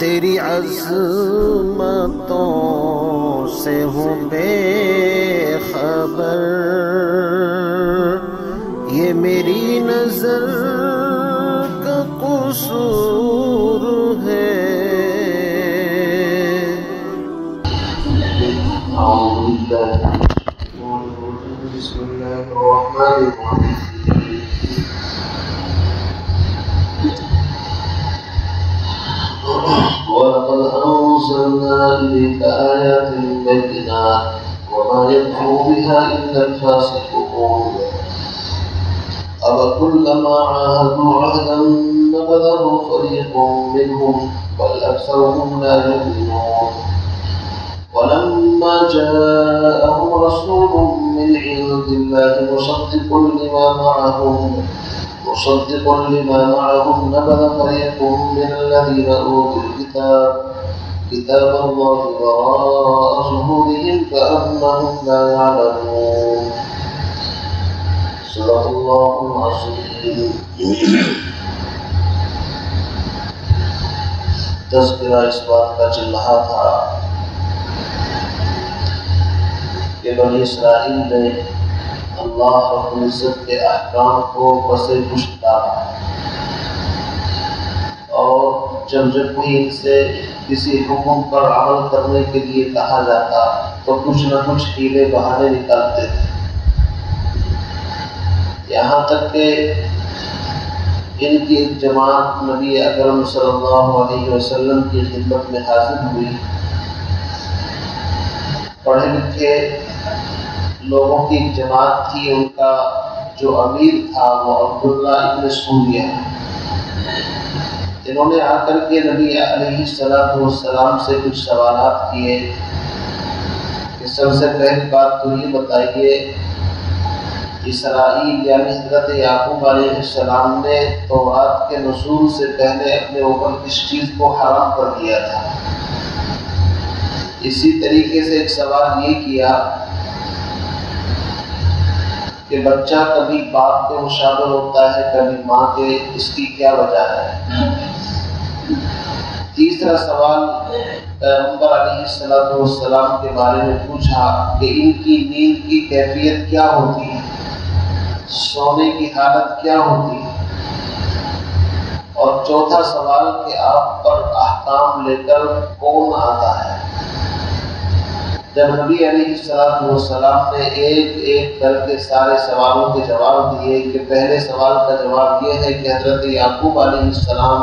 تیری عظمتوں سے ہوں بے خبر، یہ میری نظر کا قصور ہے۔ بسم اللہ الرحمن الرحیم۔ وَلَقَدْ أَنزَلْنَا إِلَيْكَ آيَاتٍ بَيِّنَاتٍ وَمَا يَكْفُرُ بِهَا إِلَّا الْفَاسِقُونَ أَوَكُلَّمَا عَاهَدُوا عَهْدًا نَبَذَهُ فَرِيقٌ مِّنْهُمْ بَلْ أَكْثَرُهُمْ لَا يُؤْمِنُونَ وَلَمَّا جَاءَهُمْ رَسُولٌ مِّنْ عِندِ اللَّهِ مُصَدِّقٌ لِمَا مَعَهُمْ نَبَذَ فَرِيقٌ مِّنَ الَّذِينَ أُوتُوا الْكِتَابَ كِتَابَ اللَّهِ وَرَاءَ ظُهُورِهِمْ كَأَنَّهُمْ لَا يَعْلَمُونَ۔ صدق اللہ العظیم۔ تذکرہ اس بات کا چل رہا تھا کہ بنی اسرائیل نے اللہ رب العزت کے احکام کو پسِ پشت ڈالا، اور جب کوئی ان سے کسی حکم پر عمل کرنے کے لیے کہا جاتا تو کچھ نہ کچھ ہیلے بہانے نکالتے تھے، یہاں تک کہ ان کی ایک جماعت نبی اکرم صلی اللہ علیہ وسلم کی خدمت میں حاضر ہوئی۔ پڑھے لکھے لوگوں کی ایک جماعت تھی، ان کا جو امیر تھا وہ عبداللہ ابن سوریہ۔ انہوں نے آ کر کے نبی علیہ السلام سے کچھ سوالات کیے کہ سب سے پہلی بات تو یہ بتائیے، اسرائیل یعنی حضرت یعقوب علیہ السلام نے تورات کے نزول سے پہلے اپنے اوپر کس چیز کو حرام کر دیا تھا؟ اسی طریقے سے ایک سوال یہ کیا کہ بچہ کبھی باپ کے مشابہ ہوتا ہے کبھی ماں کے، اس کی کیا وجہ ہے؟ تیسرا سوال پیغمبر علیہ السلام کے بارے میں پوچھا کہ ان کی نیند کی کیفیت کیا ہوتی ہے، سونے کی حالت کیا ہوتی ہے؟ اور چوتھا سوال کہ آپ پر احکام لے کر کون آتا ہے؟ جب نبی علیہ السلام نے ایک ایک کر کے سارے سوالوں کے جواب دیے کہ پہلے سوال کا جواب یہ ہے کہ حضرت یعقوب علیہ السلام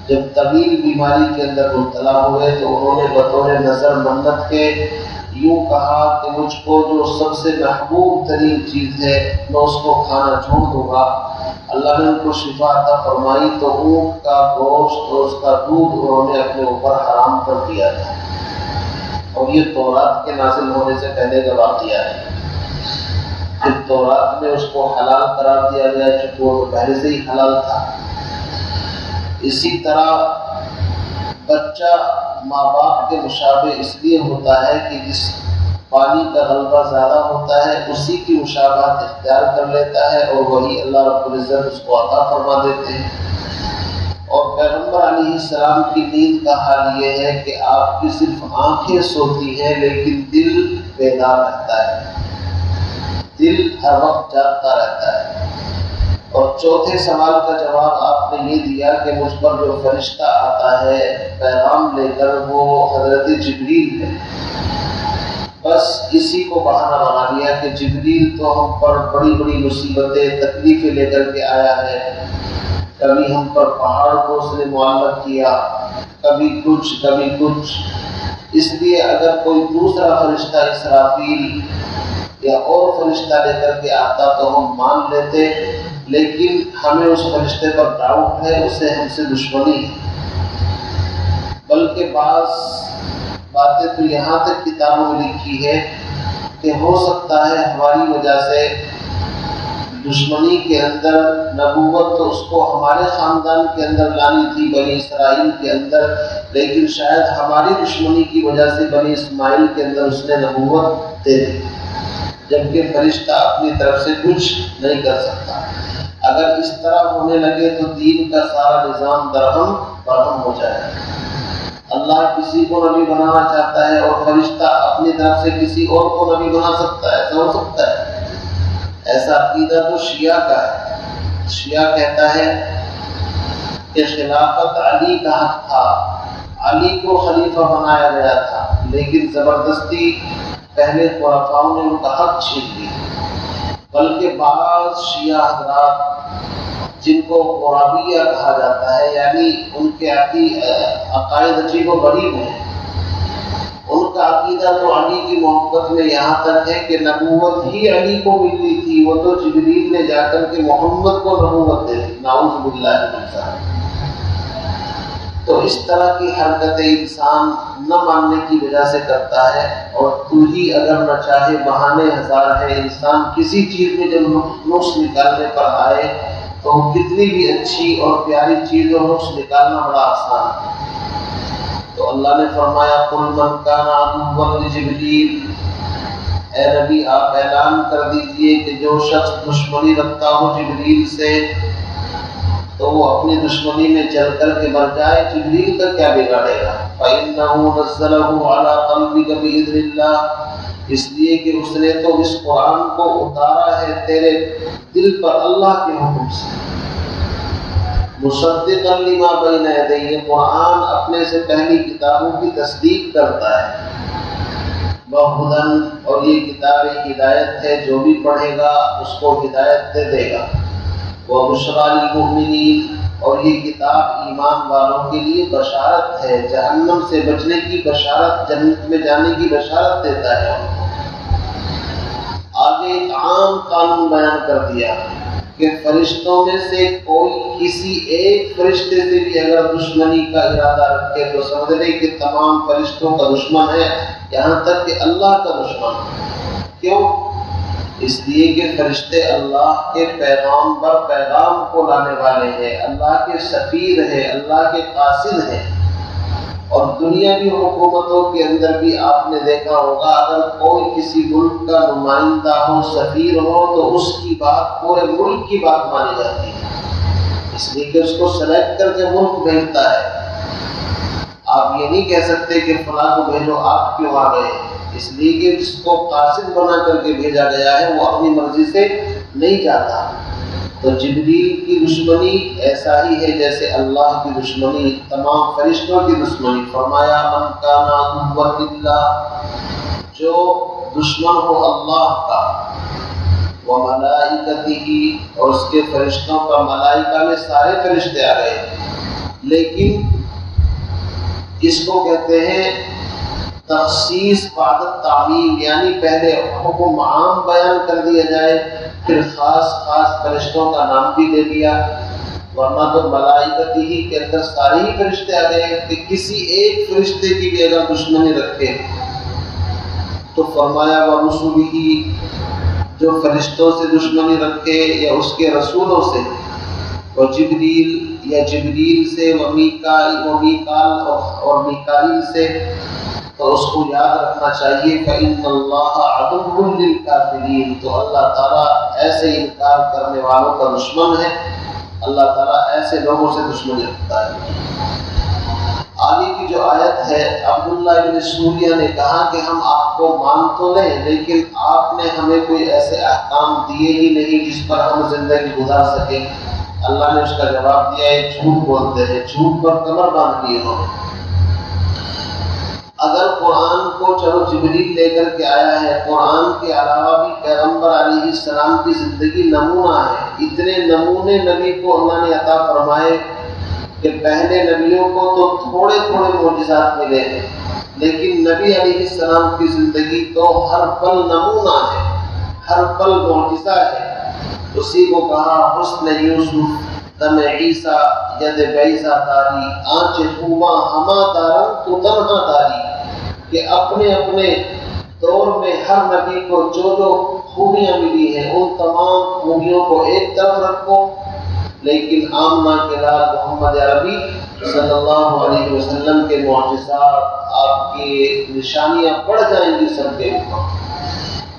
جب طویل بیماری کے اندر مبتلا ہوئے تو انہوں نے بطور نظر منت کے یوں کہا کہ مجھ کو جو سب سے محبوب ترین چیز ہے میں اس کو کھانا چھوڑ دوں گا۔ اللہ نے ان کو شفا عطا فرمائی تو اونٹ کا گوشت اور اس کا دودھ انہوں نے اپنے اوپر حرام کر دیا تھا، اور یہ تورات کے نازل ہونے سے پہلے کا واقعہ ہے۔ پھر تورات میں اس کو حلال قرار دیا گیا چونکہ وہ پہلے سے ہی حلال تھا۔ اسی طرح بچہ ماں باپ کے مشابہ اس لیے ہوتا ہے کہ جس پانی کا غلبہ زیادہ ہوتا ہے اسی کی مشابہت اختیار کر لیتا ہے، اور وہی اللہ رب العزت اس کو عطا فرما دیتے ہیں۔ اور پیغمبر علیہ السلام کی نیند کا حال یہ ہے کہ آپ کی صرف آنکھیں سوتی ہیں لیکن دل بیدار رہتا ہے، دل ہر وقت جاگتا رہتا ہے۔ اور چوتھے سوال کا جواب آپ نے یہ دیا کہ مجھ پر جو فرشتہ آتا ہے پیغام لے کر وہ حضرت جبریل ہے۔ بس اسی کو بہانہ بنا لیا کہ جبریل تو ہم پر بڑی بڑی مصیبتیں تکلیفیں لے کر کے آیا ہے، کبھی ہم پر پہاڑ کو اس نے معلق کیا، کبھی کچھ کبھی کچھ۔ اس لیے اگر کوئی دوسرا فرشتہ اسرافیل یا اور فرشتہ لے کر کے آتا تو ہم مان لیتے، لیکن ہمیں اس فرشتے پر ڈاؤٹ ہے، اسے ہم سے دشمنی ہے۔ بلکہ بعض باتیں تو یہاں تک کتابوں میں لکھی ہے کہ ہو سکتا ہے ہماری وجہ سے دشمنی کے اندر نبوت تو اس کو ہمارے خاندان کے اندر لانی تھی بنی اسرائیل کے اندر، لیکن شاید ہماری دشمنی کی وجہ سے بنی اسماعیل کے اندر اس نے نبوت دے دی، جبکہ فرشتہ اپنی طرف سے کچھ نہیں کر سکتا۔ اگر اس طرح ہونے لگے تو دین کا سارا نظام درہم برہم ہو جائے گا۔ اللہ کسی کو نبی بنانا چاہتا ہے اور فرشتہ اپنی طرف سے کسی اور کو نبی بنا سکتا ہے؟ ایسا ہو سکتا ہے؟ ایسا عقیدہ تو شیعہ کا ہے۔ شیعہ کہتا ہے کہ خلافت علی کا حق تھا، علی کو خلیفہ بنایا گیا تھا، لیکن زبردستی پہلے خلفاؤں نے ان کا حق چھین لیا۔ بلکہ بعض شیعہ حضرات جن کو قرابیہ کہا جاتا ہے، یعنی ان کے عقائد عجیب و غریب ہیں، ان کا عقیدہ تو علی کی محبت میں یہاں تک ہے کہ نبوت ہی علی کو ملی تھی، وہ تو جبریل نے جا کر کے محمد کو نبوت دے دی، نعوذ باللہ من ذالک۔ تو اس طرح کی حرکت انسان نہ ماننے کی وجہ سے کرتا ہے، اور تو ہی اگر نہ چاہے بہانے ہزار ہے۔ انسان کسی چیز میں جب نقص نکالنے پر آئے تو کتنی بھی اچھی اور پیاری چیز اور نقص نکالنا بڑا آسان ہے۔ تو اللہ نے فرمایا قل من کان عدوا لجبریل، اے نبی آپ اعلان کر دیجئے کہ جو شخص دشمنی رکھتا ہو جبریل سے تو وہ اپنی دشمنی میں چل کر کے مر جائے، جبریل کا کیا بگاڑے گا؟ فَإِنَّهُ نَزَّلَهُ عَلَىٰ قَلْبِكَ بِإِذْنِ اللَّهِ، اس لیے کہ اس نے تو اس قرآن کو اتارا ہے تیرے دل پر اللہ کے حکم سے۔ مصدقا لما بین یدیہ، قرآن اپنے سے پہلی کتابوں کی تصدیق کرتا ہے۔ وہدن، اور یہ کتاب ہدایت ہے، جو بھی پڑھے گا اس کو ہدایت دے دے گا۔ وبشریٰ للمؤمنین، اور یہ کتاب ایمان والوں کے لیے بشارت ہے، جہنم سے بچنے کی بشارت، جنت میں جانے کی بشارت دیتا ہے۔ آگے ایک عام قانون بیان کر دیا کہ فرشتوں میں سے کوئی کسی ایک فرشتے سے بھی اگر دشمنی کا ارادہ رکھے تو سمجھ لے کہ تمام فرشتوں کا دشمن ہے، یہاں تک کہ اللہ کا دشمن ہے۔ کیوں؟ اس لیے کہ فرشتے اللہ کے پیغام کو لانے والے ہیں، اللہ کے سفیر ہیں، اللہ کے قاصد ہیں۔ اور دنیاوی حکومتوں کے اندر بھی آپ نے دیکھا ہوگا، اگر کوئی کسی ملک کا نمائندہ ہو، سفیر ہو، تو اس کی بات پورے ملک کی بات مانی جاتی ہے، اس لیے کہ اس کو سلیکٹ کر کے ملک بھیجتا ہے۔ آپ یہ نہیں کہہ سکتے کہ فلاں کو بھیجو، آپ کیوں آ گئے، اس لیے کہ جس کو قاصد بنا کر کے بھیجا گیا ہے وہ اپنی مرضی سے نہیں جاتا۔ تو جبریل کی دشمنی ایسا ہی ہے جیسے اللہ کی دشمنی، تمام فرشتوں کی دشمنی۔ فرمایا من کان عدوا للہ، جو دشمن ہو اللہ کا، وملائکتہ، اور اس کے فرشتوں کا، ملائکہ میں سارے فرشتے آ گئے، لیکن اس کو کہتے ہیں تخصیص بعد التعمیم، یعنی پہلے حکم عام بیان کر دیا جائے، پھر خاص فرشتوں کا نام بھی دے دیا۔ ورنہ تو ملائکتی ہی کے اندر سارے ہی فرشتے آ گئے کہ کسی ایک فرشتے کی بھی اگر دشمنی رکھے تو فرمایا ورسلہ، جو فرشتوں سے دشمنی رکھے یا اس کے رسولوں سے، وجبریل، یا جبریل سے، ومیکال اور میکائیل سے، تو اس کو یاد رکھنا چاہیے فَإِنَّ اللَّهَ عَدُوٌّ لِلْكَافِرِينَ، تو اللہ تعالیٰ ایسے انکار کرنے والوں کا دشمن ہے، اللہ تعالیٰ ایسے لوگوں سے دشمنی رکھتا ہے۔ آگے کی جو آیت ہے، عبداللہ بن سوریہ نے کہا کہ ہم آپ کو مان تو لیں، لیکن آپ نے ہمیں کوئی ایسے احکام دیے ہی نہیں جس پر ہم زندگی گزار سکیں۔ اللہ نے اس کا جواب دیا ہے جھوٹ بولتے ہیں، جھوٹ پر کمر باندھ لی انہوں نے۔ اگر قرآن کو چلو جبریل لے کر کے آیا ہے، قرآن کے علاوہ بھی پیغمبر علیہ السلام کی زندگی نمونہ ہے، اتنے نمونے نبی کو اللہ نے عطا فرمائے کہ پہلے نبیوں کو تو تھوڑے معجزات ملے ہیں، لیکن نبی علیہ السلام کی زندگی تو ہر پل نمونہ ہے، ہر پل معجزہ ہے۔ اسی کو کہا حسن یوسف دم عیسیٰ ید بیضا داری، آنچ خوباں ہما دارن تو تنہا داری، کہ اپنے اپنے دور میں ہر نبی کو جو خوبیاں ملی ہیں ان تمام خوبیوں کو ایک طرف رکھو، لیکن آمنہ کے لال محمد عربی صلی اللہ علیہ وسلم کے معجزات، آپ کی نشانیاں بڑھ جائیں گی سب کے اوپر۔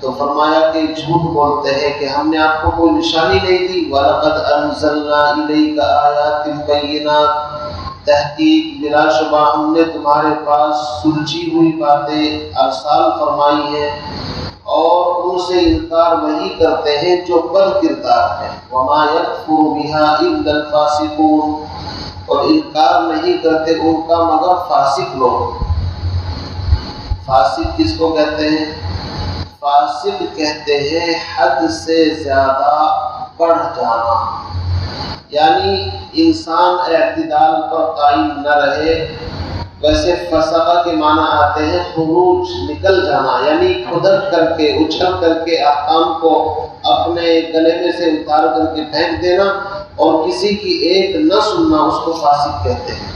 تو فرمایا کہ جھوٹ بولتے ہیں کہ ہم نے آپ کو کوئی نشانی نہیں دی۔ وَلَقَدْ أَنزَلْنَا إِلَيْكَ آيَاتٍ بَيِّنَاتٍ، تحقیق بلا شبہ ہم نے تمہارے پاس سلجھی ہوئی باتیں ارسال فرمائی ہیں اور ان سے انکار وہی کرتے ہیں جو بد کردار ہے۔ وما یکفر بها الا الفاسقون، اور انکار نہیں کرتے ان کا مگر فاسق لوگ۔ فاسق کس کو کہتے ہیں؟ فاسق کہتے ہیں حد سے زیادہ بڑھ جانا، یعنی انسان اعتدال پر قائم نہ رہے۔ ویسے فسقہ کے معنی آتے ہیں خروج، نکل جانا، یعنی کھدک کر کے اچھل کر کے احکام کو اپنے گلے میں سے اتار کر کے پھینک دینا اور کسی کی ایک نہ سننا، اس کو فاسق کہتے ہیں۔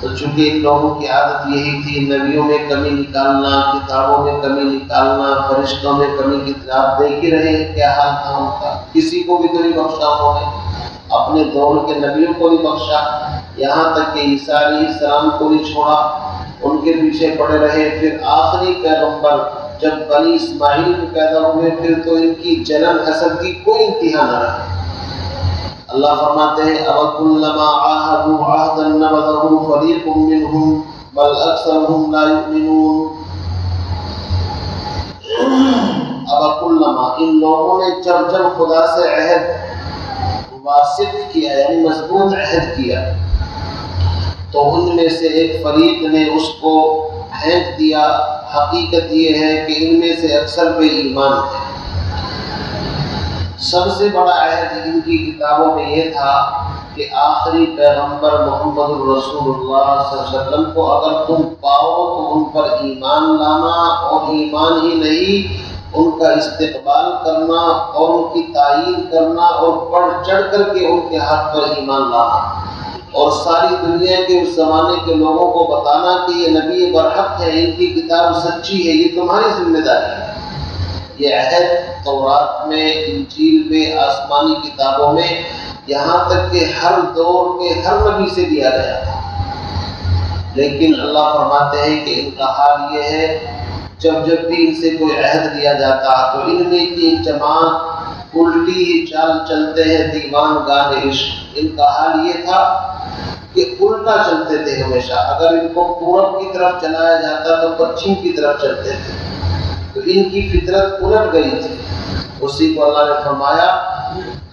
تو چونکہ ان لوگوں کی عادت یہی تھی، نبیوں میں کمی نکالنا، کتابوں میں کمی نکالنا، فرشتوں میں کمی کی طرف دیکھ ہی رہے کیا حال تھا ان کا، کسی کو بھی تو نہیں بخشا انہوں نے، اپنے دور کے نبیوں کو نہیں بخشا، یہاں تک کہ عیسیٰ علیہ السلام کو نہیں چھوڑا، ان کے پیچھے پڑے رہے۔ پھر آخری پیغمبر جب بنی اسماعیل میں پیدا ہوئے، پھر تو ان کی جلن حسد کی کوئی انتہا نہ رہی۔ اللہ فرماتے ہیں أَوَكُلَّمَا عَاهَدُوا عَهْدًا نَبَذَهُ فَرِيقٌ مِّنْهُمْ بَلْ أَكْثَرُهُمْ لَا يُؤْمِنُونَ۔ أَوَكُلَّمَا، ان لوگوں نے جب خدا سے عہد واسط کیا، یعنی مضبوط عہد کیا، تو ان میں سے ایک فریق نے اس کو پھینک دیا۔ حقیقت یہ ہے کہ ان میں سے اکثر پہ ایمان ہے۔ سب سے بڑا عہد ان کی کتابوں میں یہ تھا کہ آخری پیغمبر محمد الرسول اللہ صلی اللہ علیہ وسلم کو اگر تم پاؤ تو ان پر ایمان لانا، اور ایمان ہی نہیں ان کا استقبال کرنا اور ان کی تعیین کرنا اور بڑھ چڑھ کر کے ان کے ہاتھ پر ایمان لانا، اور ساری دنیا کے اس زمانے کے لوگوں کو بتانا کہ یہ نبی برحق ہے، ان کی کتاب سچی ہے، یہ تمہاری ذمہ داری ہے۔ یہ عہد تورات میں، انجیل میں، آسمانی کتابوں میں، یہاں تک کہ ہر دور کے ہر نبی سے دیا گیا تھا۔ لیکن اللہ فرماتے ہیں کہ ان کا حال یہ ہے، جب بھی ان سے کوئی عہد لیا جاتا تو ان میں کی جماعت الٹی ہی چال چلتے ہیں، دیوان گان عشق۔ ان کا حال یہ تھا کہ الٹا چلتے تھے ہمیشہ، اگر ان کو پورب کی طرف چلایا جاتا تو پچھم کی طرف چلتے تھے، تو ان کی فطرت الٹ گئی تھی۔ اسی کو اللہ نے فرمایا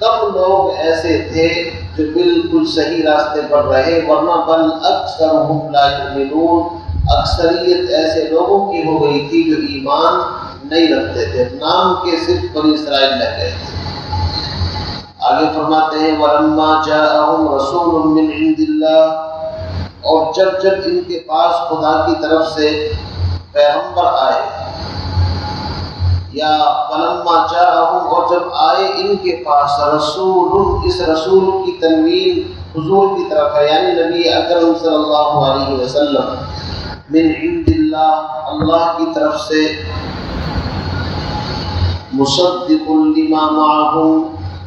کم لوگ ایسے تھے جو بالکل صحیح راستے پر رہے، ورنہ بل اکثرهم لا یؤمنون، اکثریت ایسے لوگوں کی ہو گئی تھی جو ایمان نہیں رکھتے تھے، نام کے صرف بنی اسرائیل رہ گئے تھے۔ آگے فرماتے ہیں وَلَمَّا جَاءَهُمْ رَسُولٌ مِّنْ عِندِ اللَّهِ، اور جب ان کے پاس خدا کی طرف سے پیغمبر آئے، یا فلما جاءہم، اور جب آئے ان کے پاس رسول، اس رسول کی تنوین حضور کی طرف ہے، یعنی نبی اکرم صلی اللہ علیہ وسلم، من عند اللہ، اللہ کی طرف سے، مصدق لما معہم،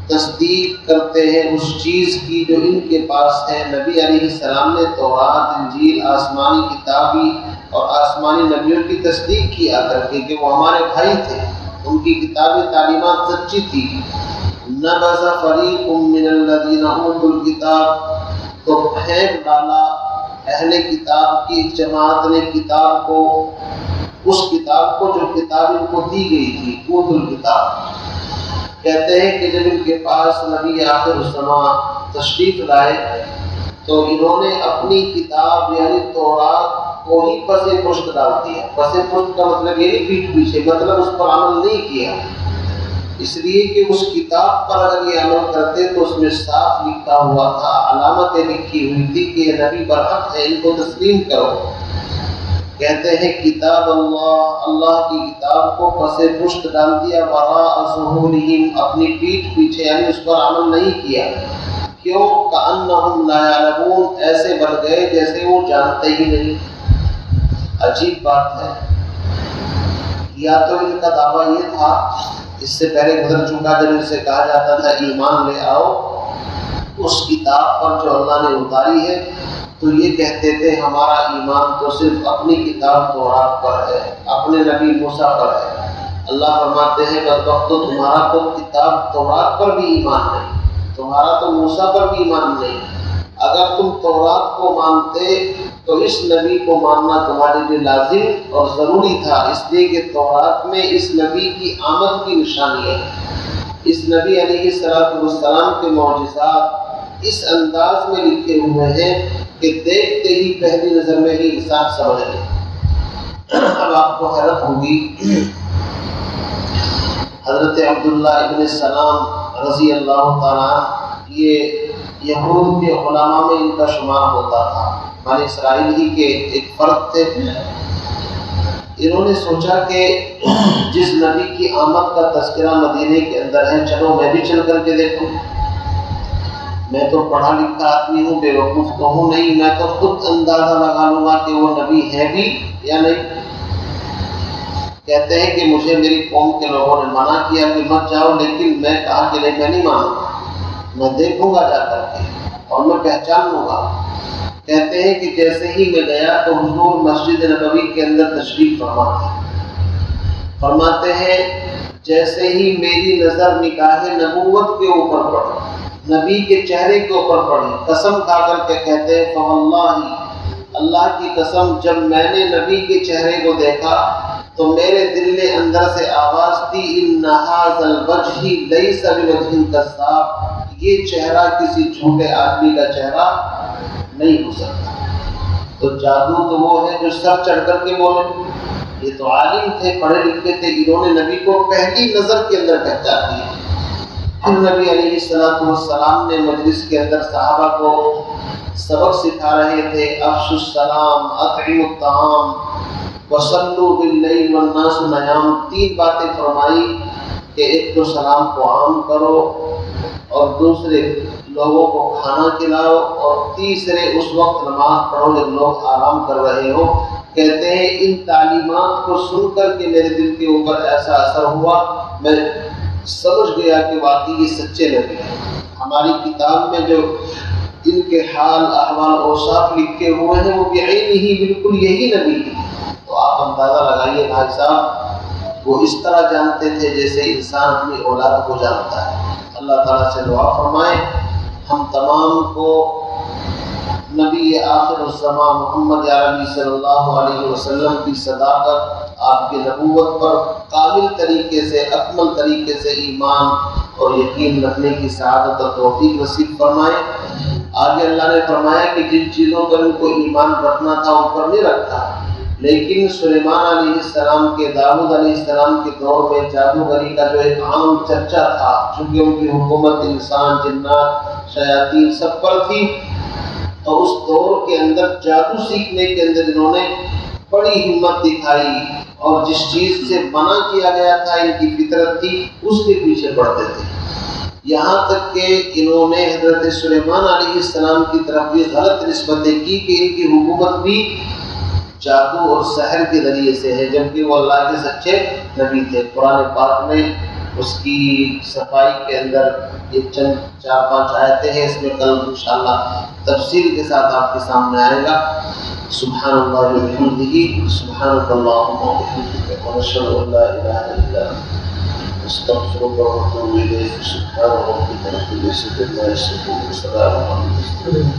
تصدیق کرتے ہیں اس چیز کی جو ان کے پاس ہے۔ نبی علیہ السلام نے تورات، انجیل، آسمانی کتابی اور آسمانی نبیوں کی تصدیق کیا کر کے کہ وہ ہمارے بھائی تھے، ان کی کتابی تعلیمات سچی تھی۔ نبذ فریق من الذین اوتوا الکتاب، تو پھینک ڈالا اہل کتاب کی ایک جماعت نے کتاب کو، اس کتاب کو جو کتاب ان کو دی گئی تھی، اوتوا الکتاب۔ کہتے ہیں کہ جب ان کے پاس نبی آخر الزمان تشریف لائے تو انہوں نے اپنی کتاب یعنی تورات کو ہی پس پشت ڈال دیا۔ پس پشت کا مطلب یہ نہیں پیٹھ پیچھے، مطلب اس پر عمل نہیں کیا، اس لیے کہ اس کتاب پر اگر یہ عمل کرتے تو اس میں صاف لکھا ہوا تھا، علامتیں لکھی ہوئی تھی کہ یہ نبی برحق ہے، ان کو تسلیم کرو۔ کہتے ہیں کتاب اللہ، اللہ کی کتاب کو پس پشت ڈال دیا، وراء ظہورہم، اپنی پیٹھ پیچھے، یعنی اس پر عمل نہیں کیا۔ کیوں؟ کأنہم لا یعلمون، ایسے بن گئے جیسے وہ جانتے ہی نہیں۔ عجیب بات ہے، یا تو ان کا دعویٰ یہ تھا، اس سے پہلے گزر چکا جب ان سے کہا جاتا تھا ایمان لے آؤ اس کتاب پر جو اللہ نے اتاری ہے، تو یہ کہتے تھے ہمارا ایمان تو صرف اپنی کتاب تورات پر ہے، اپنے نبی موسیٰ پر ہے۔ اللہ فرماتے ہیں بدبختو، تمہارا تو کتاب تورات پر بھی ایمان نہیں، تمہارا تو موسیٰ پر بھی ایمان نہیں، اگر تم تورات کو مانتے تو اس نبی کو ماننا تمہارے لیے لازم اور ضروری تھا، اس لیے کہ تورات میں اس نبی کی آمد کی نشانی ہے۔ اس نبی علیہ السلام کے معجزات اس انداز میں لکھے ہوئے ہیں کہ دیکھتے ہی پہلی نظر میں ہی انسان سمجھ لے۔ اب آپ کو حیرت ہوگی، حضرت عبداللہ ابن سلام رضی اللہ تعالیٰ یہ یہود کے علماء میں ان کا شمار ہوتا تھا، بنی اسرائیل ہی کے ایک فرد تھے۔ انہوں نے سوچا کہ جس نبی کی آمد کا تذکرہ مدینے کے اندر ہے، چلو میں بھی چل کر کے دیکھوں۔ میں تو پڑھا لکھا آدمی ہوں، بے وقوف تو ہوں نہیں، میں تو خود اندازہ لگا لوں گا کہ وہ نبی ہے بھی یا نہیں۔ کہتے ہیں کہ مجھے میری قوم کے لوگوں نے منع کیا کہ مت جاؤ، لیکن میں کہا کہ نہیں، میں نہیں مانوں گا، میں دیکھوں گا جا کر کے اور میں پہچان لوں گا۔ کہتے ہیں کہ جیسے ہی میں گیا تو حضور مسجد نبوی کے اندر تشریف فرماتے ہیں جیسے ہی میری نظر نگاہ نبوت کے اوپر پڑی، نبی کے چہرے کے اوپر پڑی، قسم کھا کر کے کہتے ہیں فواللہ، اللہ کی قسم، جب میں نے نبی کے چہرے کو دیکھا تو میرے دل نے اندر سے آواز دی ان ھذا الوجہ لیس بوجہ کذاب، یہ چہرہ کسی جھوٹے آدمی کا چہرہ نہیں ہو سکتا۔ تو جادو تو وہ ہے جو سر چڑھ کر کے بولے، یہ تو عالم تھے، پڑھے لکھے تھے، انہوں نے نبی کو پہلی نظر کے اندر پہچان لیا۔ پھر نبی علیہ السلام نے مجلس کے اندر صحابہ کو سبق سکھا رہے تھے، افشوا السلام، اطعموا الطعام، وصلوا باللیل والناس نیام، 3 باتیں فرمائی کہ ایک تو سلام کو عام کرو، اور دوسرے لوگوں کو کھانا کھلاؤ، اور تیسرے اس وقت نماز پڑھو جب لوگ آرام کر رہے ہو۔ کہتے ہیں ان تعلیمات کو سن کر کے میرے دل کے اوپر ایسا اثر ہوا، میں سمجھ گیا کہ واقعی یہ سچے نبی ہیں۔ ہماری کتاب میں جو ان کے حال احوال اوصاف لکھے ہوئے ہیں وہ بعین ہی بالکل یہی نبی ہیں۔ تو آپ اندازہ لگائیے بھائی صاحب، وہ اس طرح جانتے تھے جیسے انسان اپنی اولاد کو جانتا ہے۔ اللہ تعالیٰ سے دعا فرمائیں ہم تمام کو نبی آخر الزمان محمد عربی صلی اللہ علیہ وسلم کی صداقت، آپ کی نبوت پر کامل طریقے سے، اکمل طریقے سے ایمان اور یقین رکھنے کی سعادت اور توفیق نصیب فرمائے۔ آگے اللہ نے فرمایا کہ جن چیزوں پر ان کو ایمان رکھنا تھا ان پر نہیں رکھا، لیکن سلیمان علیہ السلام کے، داؤد علیہ السلام کے دور میں جادوگری کا جو ایک عام چرچا تھا، چونکہ ان کی حکومت انسان، جنات، شیاطین سب پر تھی، تو اس دور کے اندر جادو سیکھنے کے اندر انہوں نے بڑی ہمت دکھائی، اور جس چیز سے منع کیا گیا تھا، ان کی فطرت تھی، اس کے پیچھے پڑتے تھے۔ یہاں تک کہ انہوں نے حضرت سلیمان علیہ السلام کی طرف بھی غلط نسبتیں کی کہ ان کی حکومت بھی جادو اور سحر کے ذریعے سے ہے، جبکہ وہ اللہ کے سچے نبی تھے۔ قرآن پاک میں اس کی صفائی کے اندر یہ چند 4-5 آیتیں ہیں، اس میں کل انشاءاللہ تفصیل کے ساتھ آپ کے سامنے آئے گا۔ سبحان اللہ و بحمدہ، سبحانک اللہم و بحمدک، ونشہد ان لا الہ الا انت، نستغفرک و نتوب الیک، سبحان ربک رب العزۃ عما یصفون، وسلام علی المرسلین۔